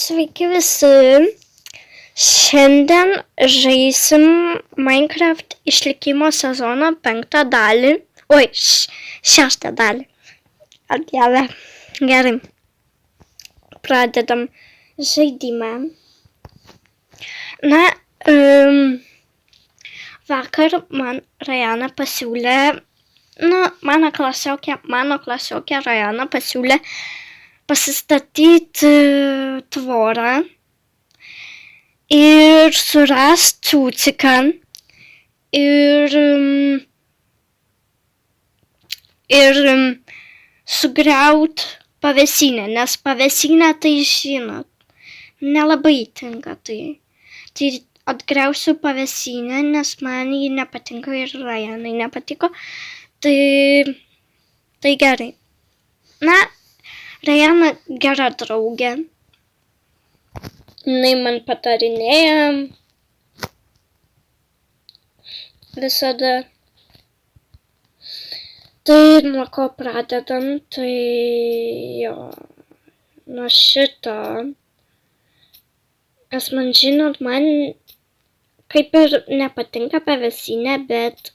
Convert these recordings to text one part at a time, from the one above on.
Sveiki visi. Šiandien žaisim Minecraft išlikimo sezono 5 dalį. Oi, 6 dalį. O Dieve. Gerai. Pradedam žaidimą. Na, vakar man Rajana pasiūlė, mano klasiokė Rajana pasiūlė pasistatyti tvorą ir surast cuciką ir sugriaut pavėsinę, nes pavėsinę tai žinot, nelabai tinka tai. Tai atgriausiu pavėsinę, nes man ji nepatinka ir Rajanai nepatiko, tai gerai. Na, Rajana gera draugė. Jinai man patarinėja visada. Tai nuo ko pradedam, tai jo, nuo šito. Nes man žinot, man kaip ir nepatinka pavėsinė, bet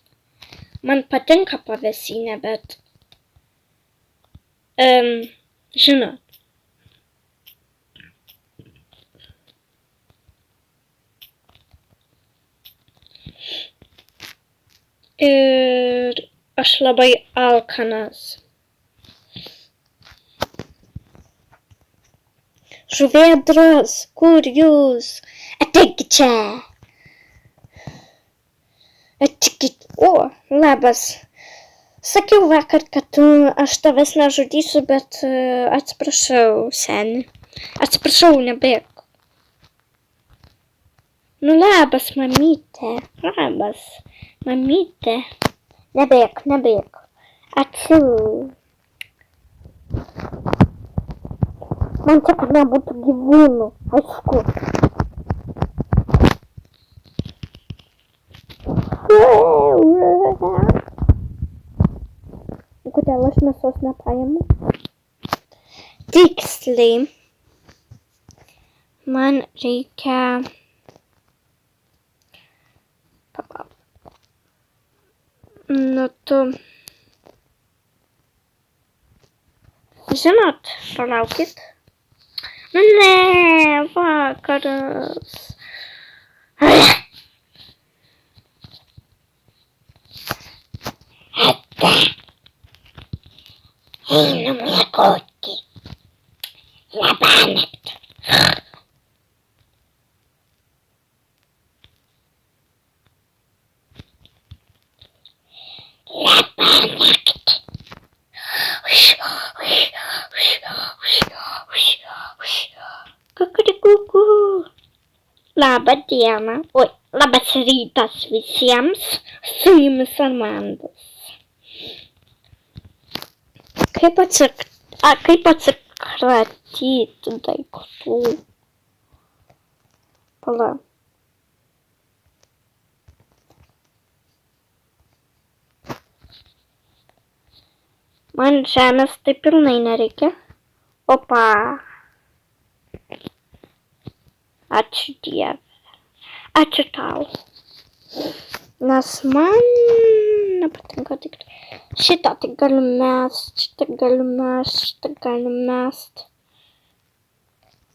man patinka pavėsinė, bet žinot. Ir aš labai alkanas. Žuvėdros, kur jūs? Ateikit čia. Ateikit. O, labas. Sakiau vakar, kad aš tavęs nežudysiu, bet atsiprašau, seni. Atsiprašau, nebėk. Nu, labas, mamytė. Labas, mamytė. Nebėk. Ačiū. Man čia, kad nebūtų gyvūnų, aišku. Kodėl aš mėsos nepaimu? Tiksliai. Man reikia... Palauk. Nu, tu... Žinot, palaukit. Nu, ne, vakaras. Einu miegoti. Labanakt. Labanakt. Kukurikuku. Labą dieną. Oi, labas rytas visiems. Su jumis Armandas. Kaip atsikratyti daiktų? Pala. Man žemės taip pilnai nereikia. Opa. Ačiū Dieve. Ačiū tau. Nes man nepatinka tik šitą tai galiu mest, šitą galiu mest, šitą galiu mest.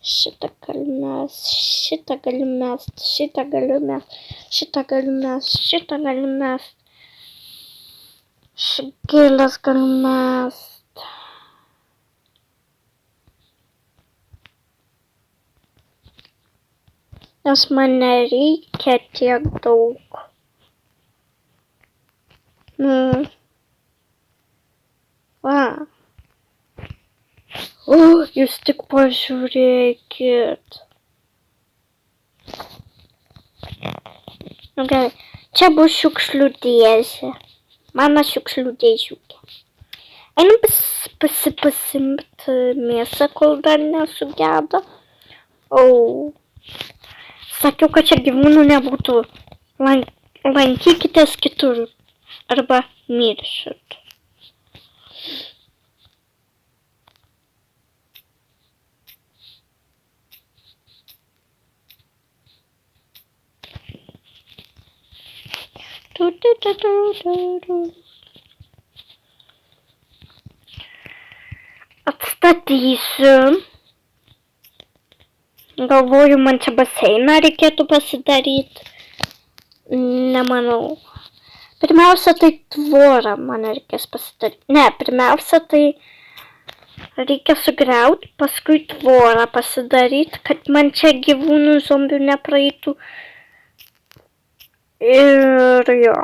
Šitą galiu mest, šitą galiu mest, šitą galiu mest, šitą galiu mest, šitą galiu mest. Gėles galiu mest. Nes man nereikia tiek daug. Va. Jūs tik pažiūrėkit. Nu gerai, čia bus šiukšlių dėžė. Mano šiukšlių dėžiukė. Einam pasiimt mėsą, kol dar nesugedo. Sakiau, kad čia gyvūnų nebūtų. Lankykitės kitur. Arba miršit. Atstatysiu. Galvoju, man čia baseiną reikėtų pasidaryti. Nemanau. Pirmiausia, tai tvorą man reikės pasidaryti. Ne, pirmiausia, tai reikia sugriauti, paskui tvorą pasidaryti, kad man čia gyvūnų zombių nepraeitų. Ir jo.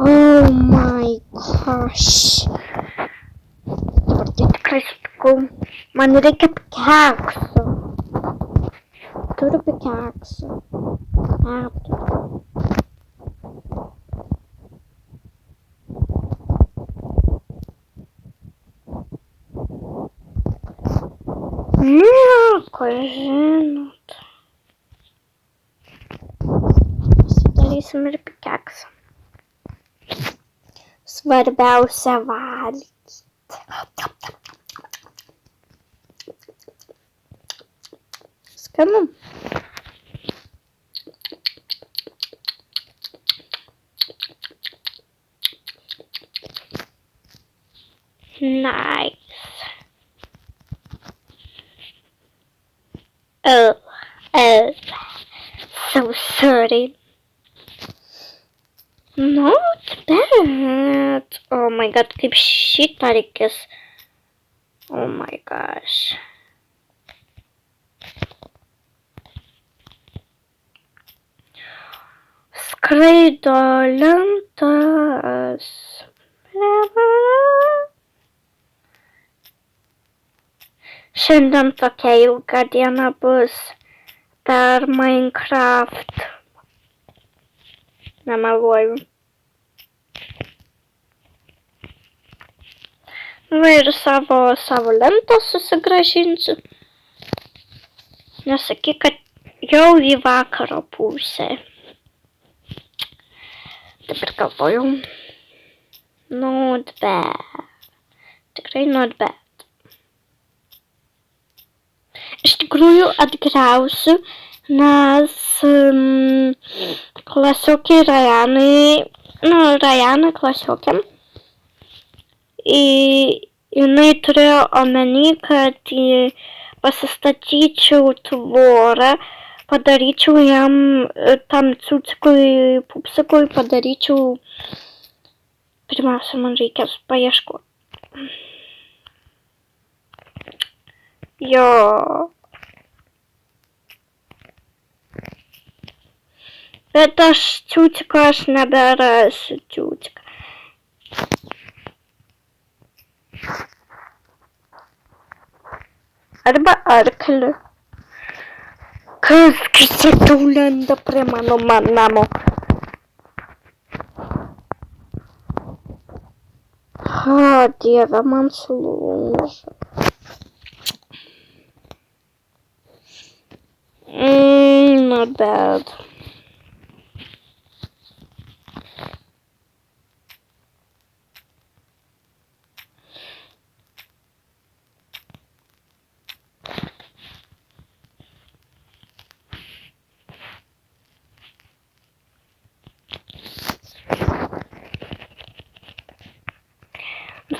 Oh my gosh. Dabar tai tikrai sutikau. Man reikia pikeksų. Turiu pikeksų. Nieko, žinot. Pasidarysim ir pikeksą. Svarbiausia valgyti. Skanu. Nice. Oh, so sorry. Not bad. Oh my god, kaip šitą reikės. Oh my gosh. Skraido lentas. Šiandien tokia ilga diena bus per Minecraft. Nemeluoju. Va ir savo lentą susigrąžinsiu. Nesakyk, kad jau į vakaro pusę. Dabar galvoju. Not bad. Tikrai not bad. Iš tikrųjų atgriausiu, nes klasiokiai Rajanai klasiokėm. Jinai turėjo omeny, kad pasistatyčiau tvorą, padaryčiau jam tam ciucikui, pupsikui, padaryčiau. Pirmiausia, man reikės paieškoti. Jo. Bet ciuciko aš neberasiu ciuciką. Arba arklį. Kas čia tau lenda prie mano namo? O, Dieve, man sulūžo. Not bad.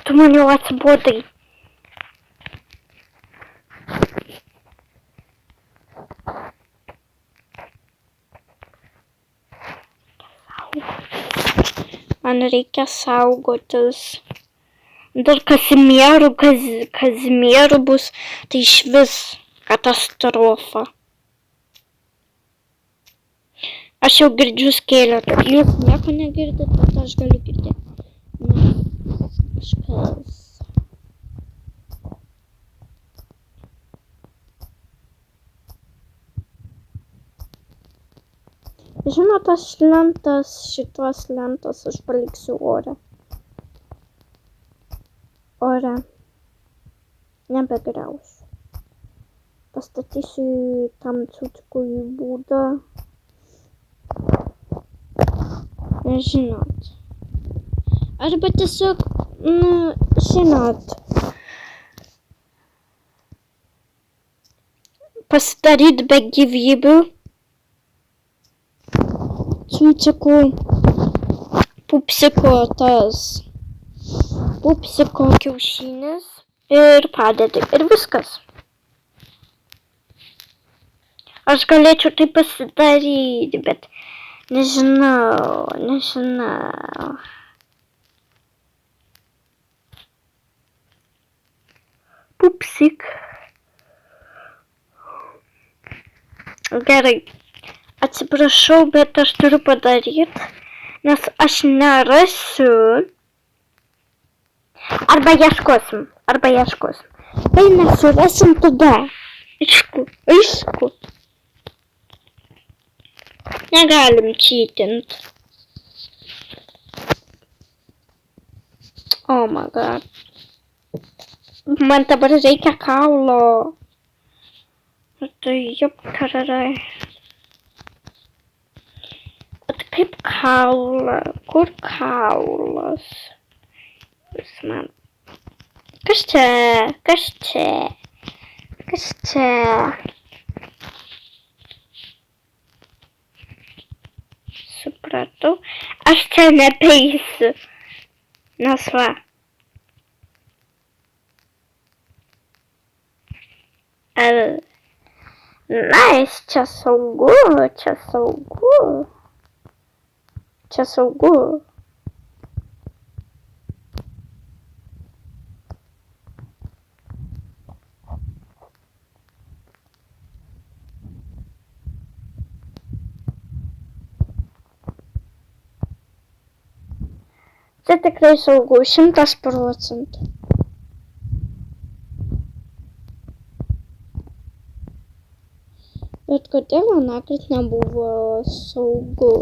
Tu man jau atsibodai. Man reikia saugotis. Dar Kazimierų bus, tai išvis katastrofa. Aš jau girdžiu skėlę, kad jūs nieko negirdit, bet aš galiu girdėti. Kažkas. Žinot, šitos lentos aš paliksiu ore. Nebegriausiu. Pastatysiu tam ciucikui būdą. Žinot. Arba tiesiog, žinot, pasidaryt be gyvybių. Čiūčiukų, pupsiko kiaušinis ir padedi. Ir viskas. Aš galėčiau tai pasidaryti, bet nežinau. Pupsik. Gerai. Atsiprašau, bet aš turiu padaryti, nes aš nerasiu. Arba ieškosim. Kai nesurasim, tada. Aišku. Negalim čytint. Oh my god. Man dabar reikia kaulo. Tai jup tararai. Bet kaip kaula? Kur kaulas? Vis man. Kas čia? Supratau. Aš čia nepeisiu. Nes va. Nice, čia saugu. Čia tikrai saugu, 100%. Bet kodėl anąkart nebuvo saugu?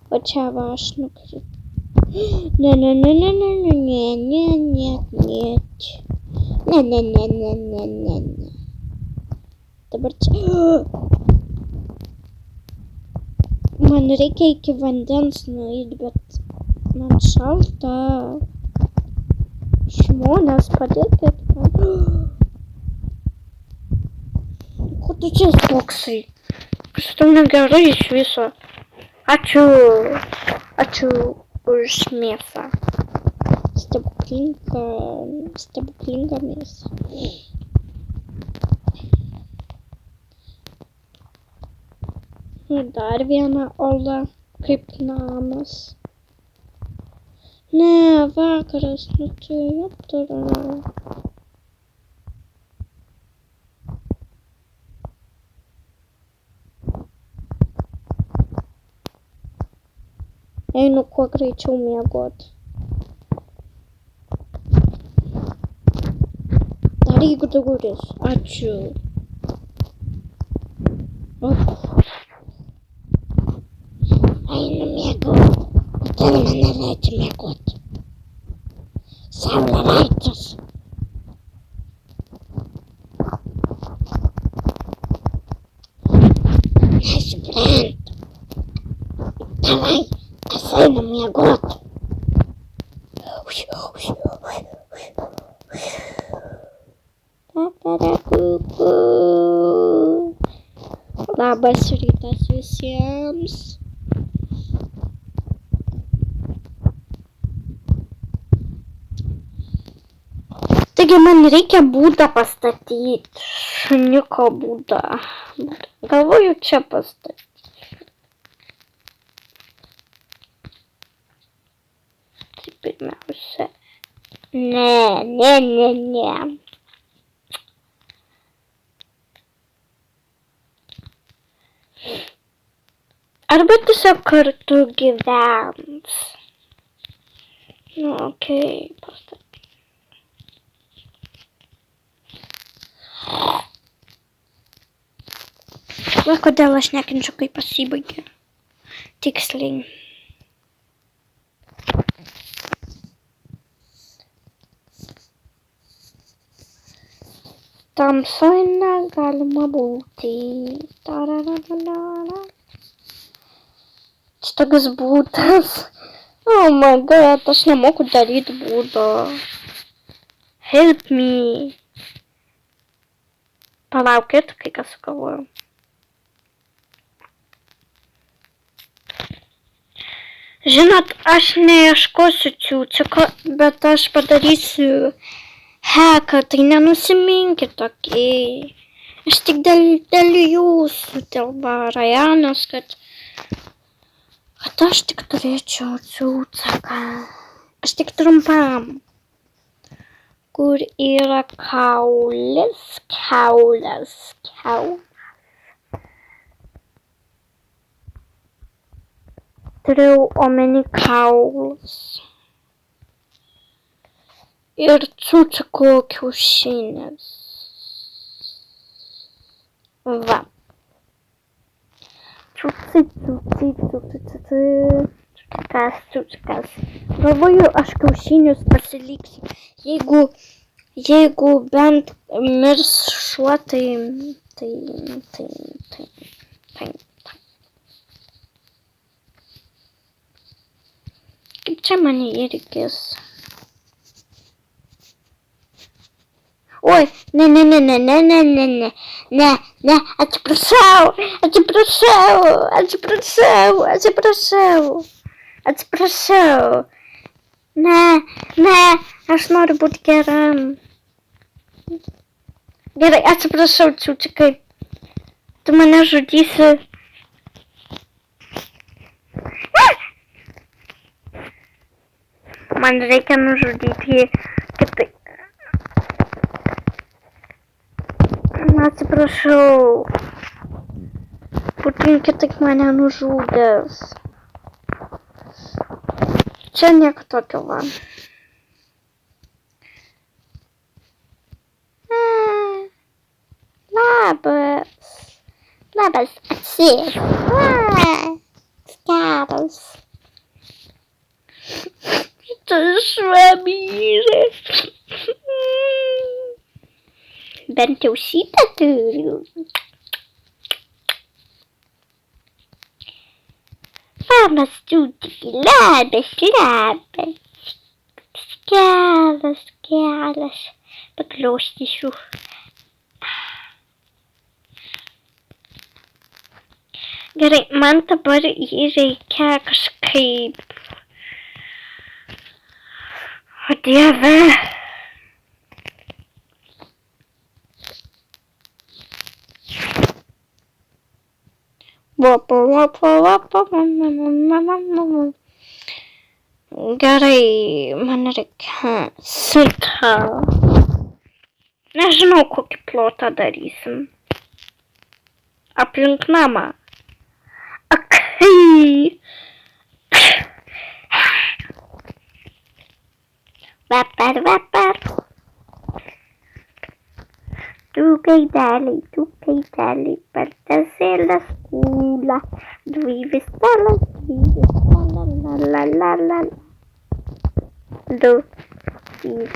O čia va aš nukritau. Ne. Dabar čia. Man reikia iki vandens nueiti, bet man šalta. Žmonės, padėkit man. Ko tu čia spoksai? Kas tau negerai iš viso? Ačiū už mėsą. Stebuklinga mėsa. Dar viena ola kaip namas. Ne, vakaras, tai aptarau. Einu kuo greičiau miegot. Daryk duris. Ačiū. Einu miegot. Kodėl man neleidžia miegot? Saulė leidžias. Nesuprantu. Davai. Einu miegot. Kuku. Labas rytas visiems. Taigi man reikia būdą pastatyti. Šuniuko būdą. Galvoju čia pastatyti. Pirmiausia. Ne. Arba tiesiog kartu gyvens. Okei, pastatyk. Va, kodėl aš nekenčiu, kai pasibaigė. Tiksliai. Tamsoj negalima būti. Čia toks būtas. Oh my god, aš nemoku daryti būdo. Help me. Palaukit, kai ką sugalvojau. Žinot, aš neieškosiu ciuciko, bet aš padarysiu heką, tai nenusiminkit tokiai. Aš tik dėl jūsų, dėl Rajanos, kad aš tik turėčiau ciuciką. Aš tik trumpam. Kur yra kaulis? Turiu omeny kaulus. Ir ciuciko kiaušinis. Va. Ciucikas. Galvoju, aš kiaušinius pasiliksiu. Jeigu bent mirs šuo, tai. Kaip čia mane įrikis? Oi, ne, atsiprašau. Ne, aš noriu būti geram. Gerai, atsiprašau, ciucikai. Tu mane žudysi. Man reikia nužudyti kitaip. Atsiprašau. Būtum kitaip mane nužudęs. Čia nieko tokio va. Labas, atsėsk. Geras. Tas šuo myli. Bent jau šitą turiu. Labas, ciuciki, labas. Geras. Paklostysiu. Gerai, man dabar jį reikia kažkaip. O Dieve. Gerai, man reikia sutą. Nežinau, kokį plotą darysim. Aplink namą. Akai. Vapar. Tu gaideliai, partasėlės kūla, dvi stalas, la. 2, 3,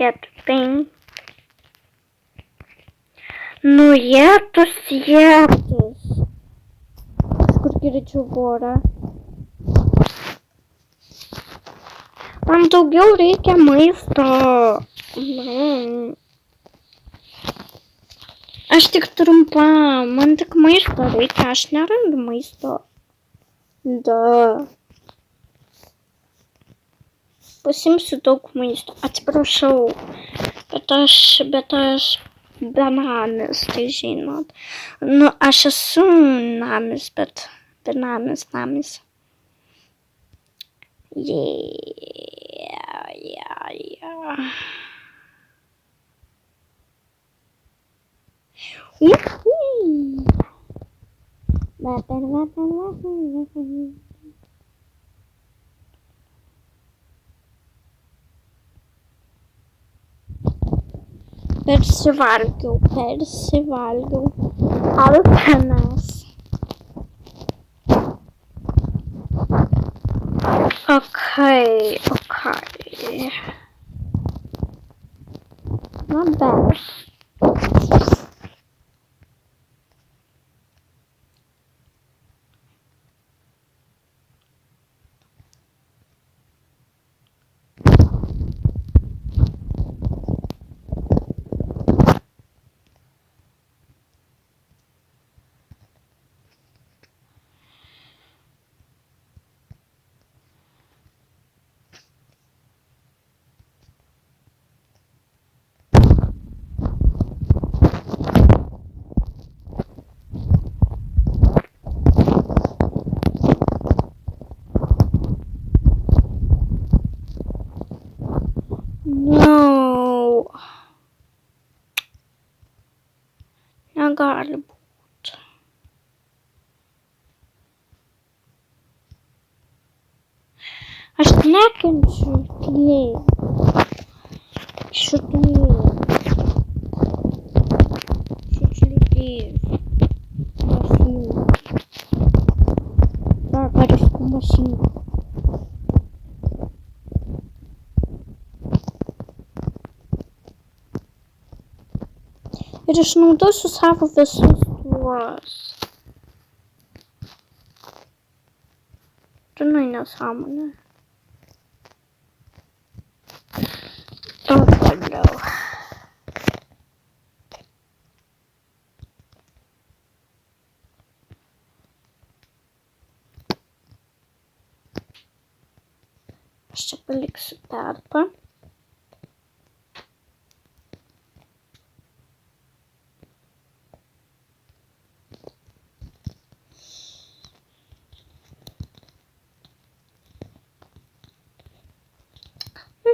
4, 5. Jėtus. Kažkur girdžiu vorą. Man daugiau reikia maisto. Aš tik trumpam, man tik maisto reikia, aš nerandu maisto. Pasimsiu daug maisto, atsiprašau, bet aš benamis, tai žinot. Aš esu namis, bet benamis. Yeah. Persivalgiau. Alkanas. Okay. Not bad. gali būt. Aš nekenčiu tylėjimo. Šitų šiukšlių mašinų. Vakariškų mašinų. Ir išnaudosiu savo visus tuos. Žinai, nesąmonė. O toliau. Aš čia paliksiu tarpą.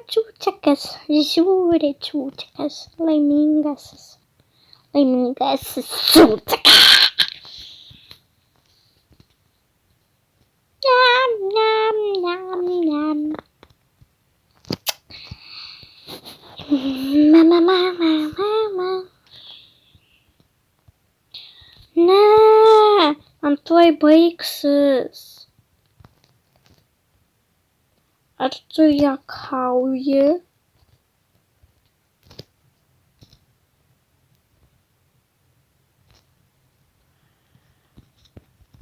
Čiūčiakas, žiūri čiūčiakas, laimingasis čiūčiakas. Jam, jam, jam, jam. Mama, mama, mama. Ne, man tuoj baigsis. Ar tu juokauji?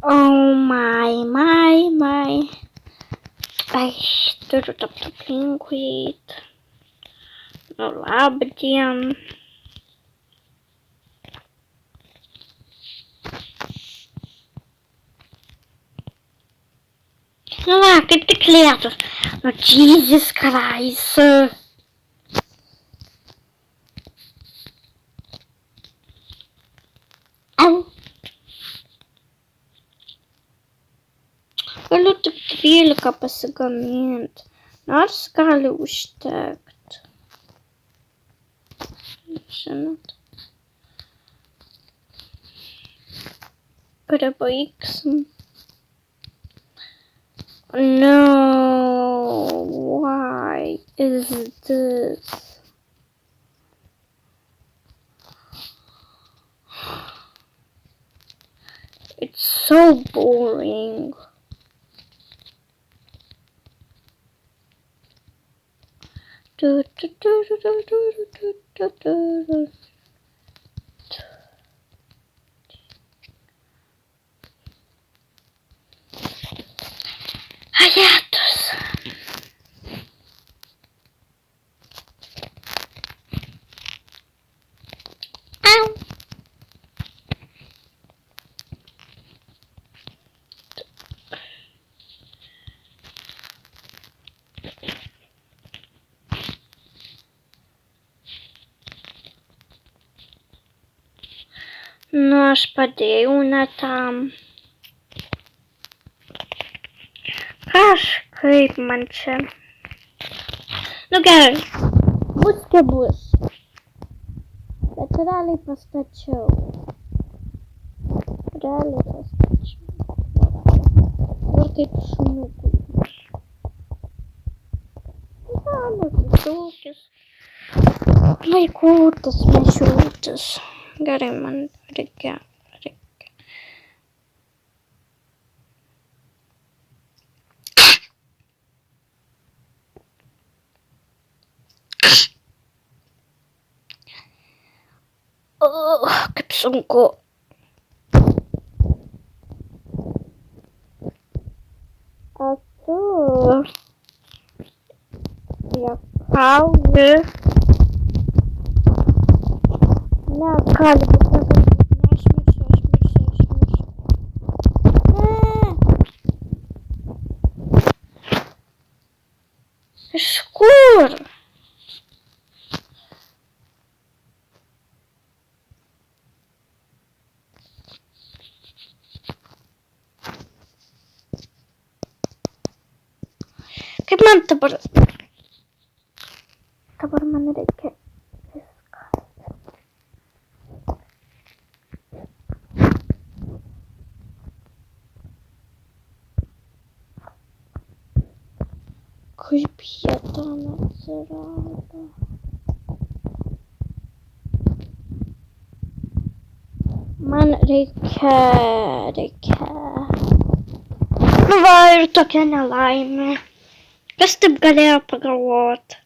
Oh my. Ai, turiu tapti aplinkui eit. Nu, labą dieną. Nu, va, kaip tik lietus. Nu, Jesus Christ. Au. Galiu tik 12 pasigaminti. Nors gali užtekt. Žinot. Pribaigsim. No, why is this? It's so boring. Ajetus. Au. Nu, aš padėjau ne tam. Kažkaip man čia. Nu gerai, bus kaip bus. Bet realiai pastačiau. Ir kaip šuniukui. Mano ūkis. Vaikutis, mažiutis. Gerai, man reikia. Kaip sunku. O tu juokauji. Negali būt. Neišmiršiu. Iš kur? Kaip man dabar man reikia viską. ten atsirado. Man reikia. Nu va, ir tokia nelaimė. Kas taip galėjo pagalvoti?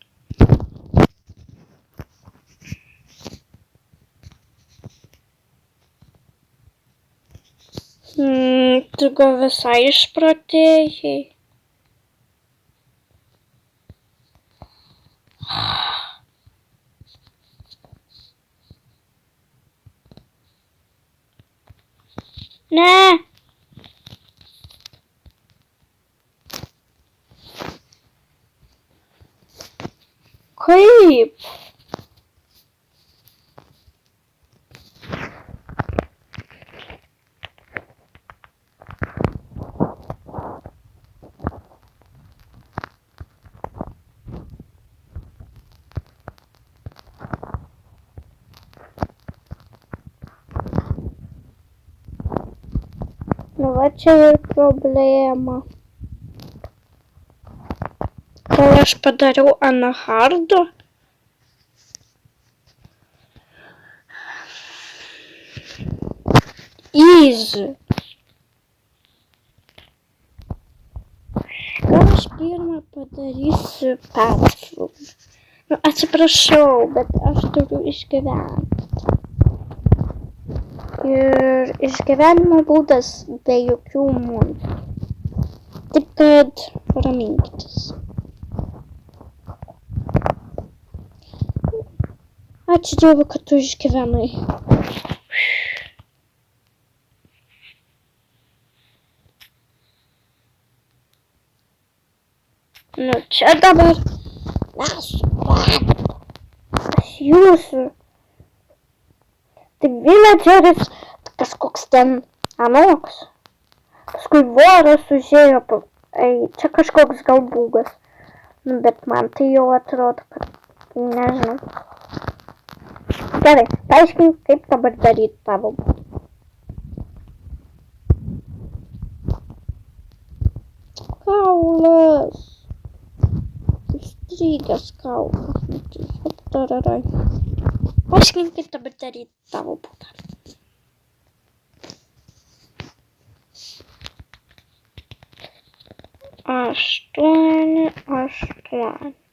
Tu gal visai išprotėjai. Ne. Kaip? Nu va čia ir problema. Gal aš padariau anahardo? Easy. Gal aš pirmą padarysiu pertrauką. Nu, atsiprašau, bet aš turiu išgyventi. Ir išgyvenimo būdas be jokių monstrų. Taip kad raminkitės. Ačiū Dievui, kad tu išgyvenai. Nu čia dabar mes jūsų. Tai villageris kažkoks ten anoks. Paskui voras užėjo, čia kažkoks gal būgas. Nu, bet man tai jau atrodo, kad nežinau. Gerai, paaiškink, kaip dabar daryti tavo būdą. Kaulas. Įstrigęs kaulas. Paaiškink, kaip dabar daryti tavo būdą. Aštuoni.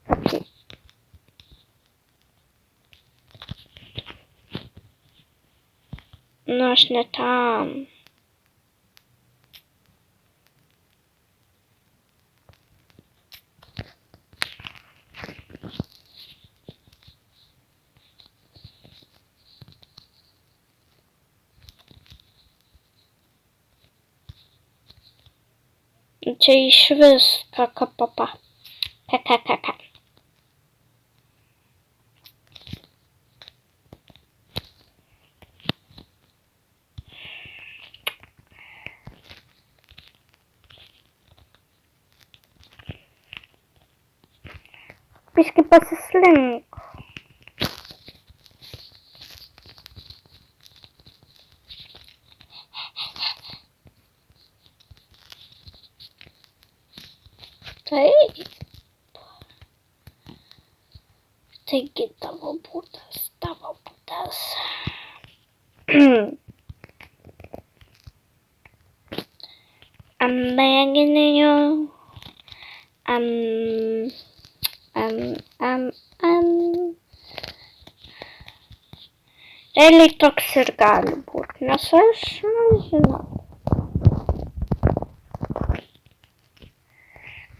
Okay. Nu, aš ne tam. Čia išvis kakapapa. Kakakaka. Biškį pasislink. Taip. Taigi tavo būdas. I'm begging you. Realiai toks ir gali būti, nes aš nežinau.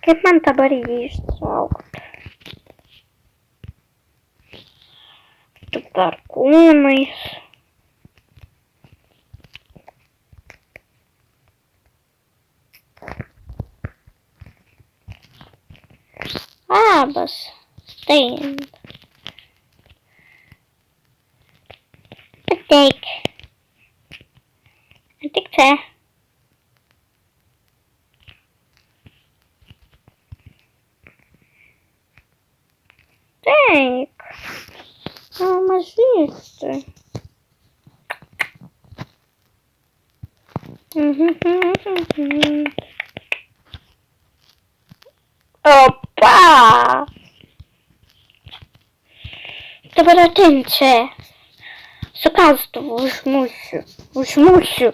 Kaip man dabar jį ištraukti? Tik dar kūnais. Labas, Stein. Ateik. Ateik čia. Ateik. Mažysti. Opa! Dabar atinčia. Su kastuvu užmušiu.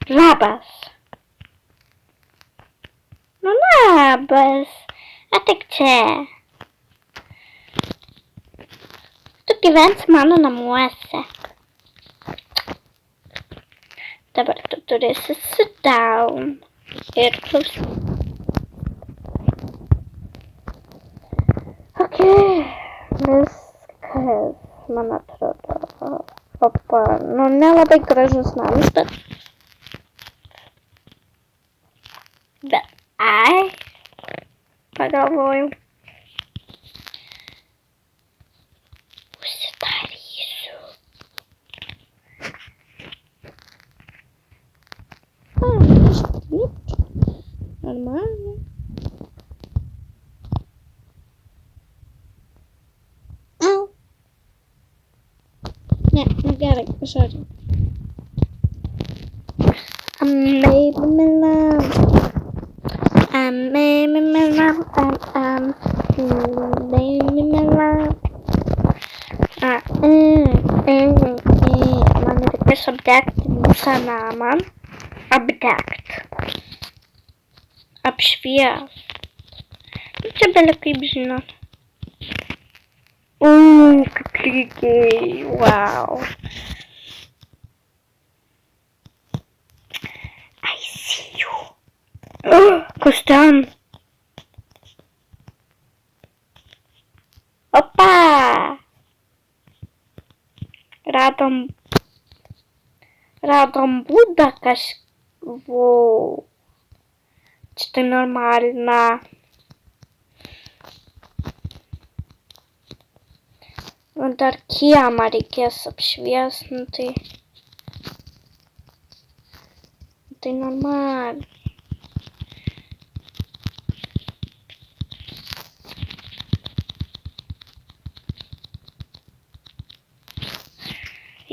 Labas. Nu, labas. Ateik čia. Tu gyvensi mano namuose. Dabar tu turėsi sit down ir klausyk. Viskas, man atrodo. Opa, nu nelabai gražus namas, bet pagalvojau. Užsidarysiu. Normaliai. Ne, gerai, sorry. Baby, my love. Baby, my love. Baby, my love. Man reikės apdegti visą namą. Apšvies. Čia belia kaip žinot. Kaip lygiai. Wow. I see you. Kas ten? Opa! Radom būdą Čia tai normalna. Dar kiemą reikės apšviesnti. Tai normal.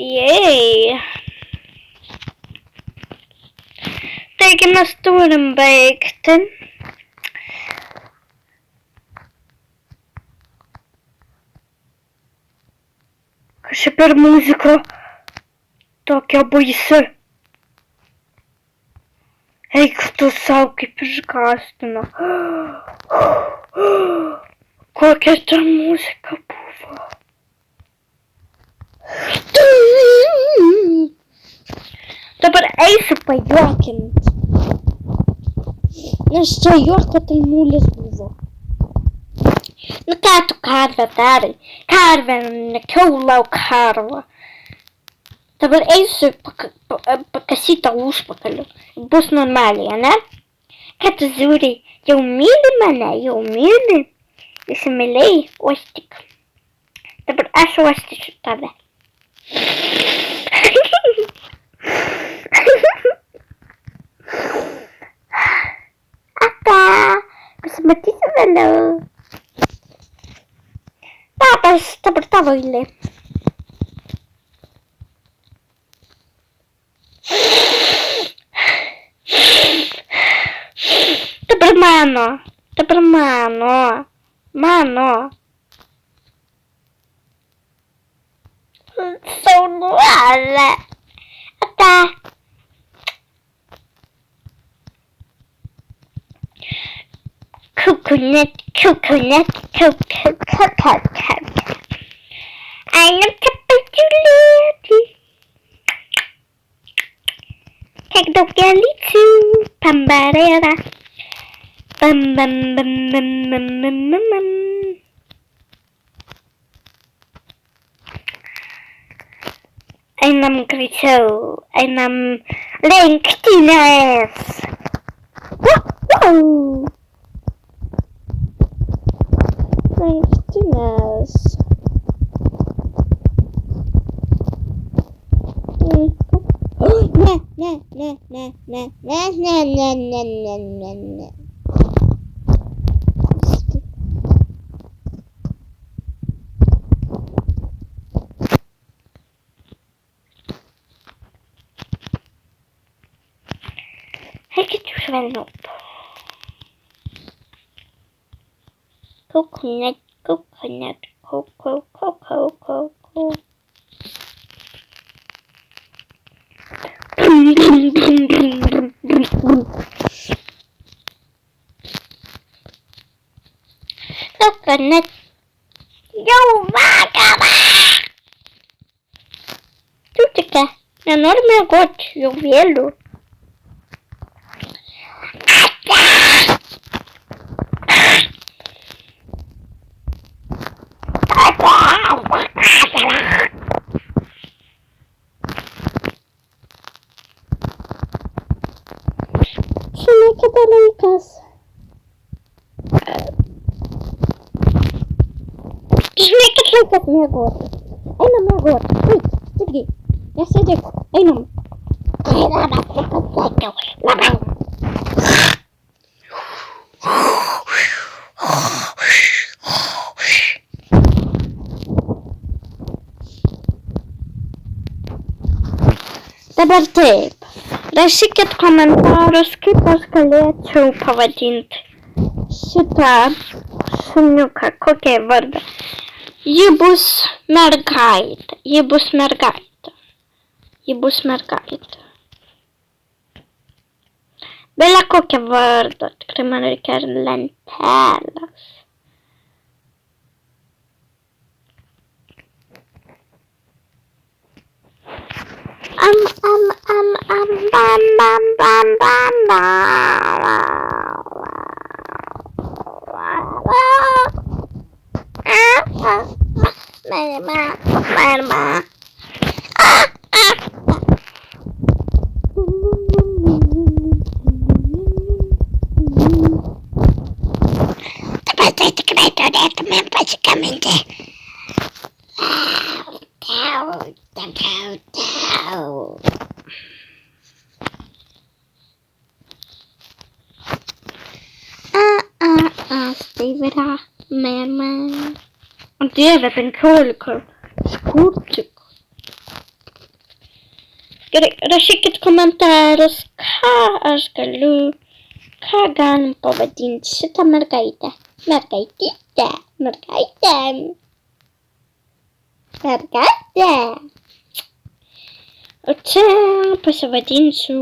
Jei. Taigi mes turim baigti. Kas čia per muzika tokia baisi? Eik tu sau, kaip išgąsdino. Kokia ta muzika buvo? Dabar eisiu pajuokint. Nes čia juoko tai nulis buvo. Nu ką tu karvę darai? Karvę, ne kiaulą, karvą. Dabar eisiu pakasyti tau užpakaliu. Bus normaliai, ne? Ką tu žiūri? Jau myli mane? Jau myli? Įsimylėjai? Uostyk. Dabar aš uostysiu tave. Pasimatysiu vėliau. Labas, dabar tavo eilė. Dabar mano. Saunuolė. Ata. Coconut. Einam čia pažiūrėti. Kiek daug gėlyčių. Pambarėra. Bam. Einam greičiau. Einam lenktynės. Lenktynės. Ne. Eikit jūs velniop. Coconut. vakaro. Tutika, nenori miegoti, jau vėliau. Žinai, kada laikas. Žinai, kad laikas miegoti. Einam miegoti. Taip, taigi, nesėdėk. Einam. Einam, atsipasakiau. Labai. Dabar taip. Rašykit komentarus, kaip aš galėčiau pavadinti šitą šuniuką, kokią vardą. Ji bus mergaitė. Bele kokią vardą, tikrai man reikia ir lentelės. Mama. Dabar tai tikrai turėtumėm pasikaminti. Stevera, man. O Dieve, 15 skurčiukų. Gerai, rašykit komentarus, ką galim pavadinti šitą mergaitę. Mergaitė. O čia pasivadinsiu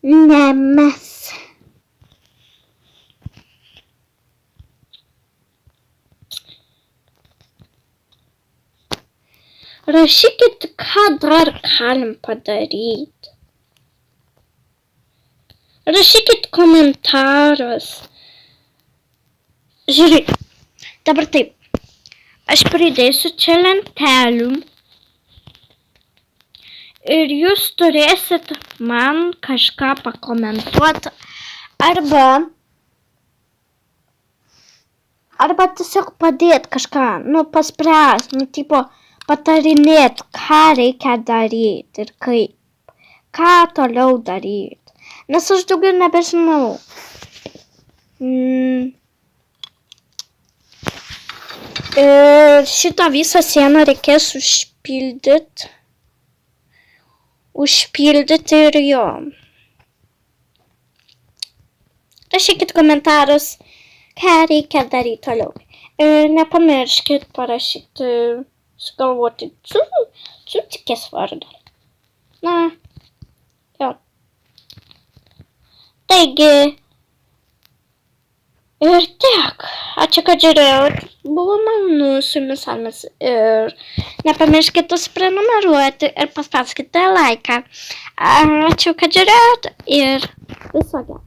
Nemes. Rašykit, ką dar galim padaryti. Rašykit komentarus. Žiūrėk, dabar taip. Aš pridėsiu čia lentelių. Ir jūs turėsit man kažką pakomentuoti. Arba tiesiog padėti kažką, paspręsti, tipo patarinėti, ką reikia daryti ir kaip. Ką toliau daryti. Nes aš daugiau nebežinau. Ir šitą visą sieną reikės užpildyti ir jo. Rašykit komentarus, ką reikia daryti toliau. Ir nepamirškit parašyti, sugalvoti Cutikės vardą. Jo. Taigi, ir tiek. Ačiū, kad žiūrėjot. Buvo malonu su jumis Almas. Ir nepamirškit užsiprenumeruoti ir paspauskite laiką. Ačiū, kad žiūrėjot. Ir viso gero.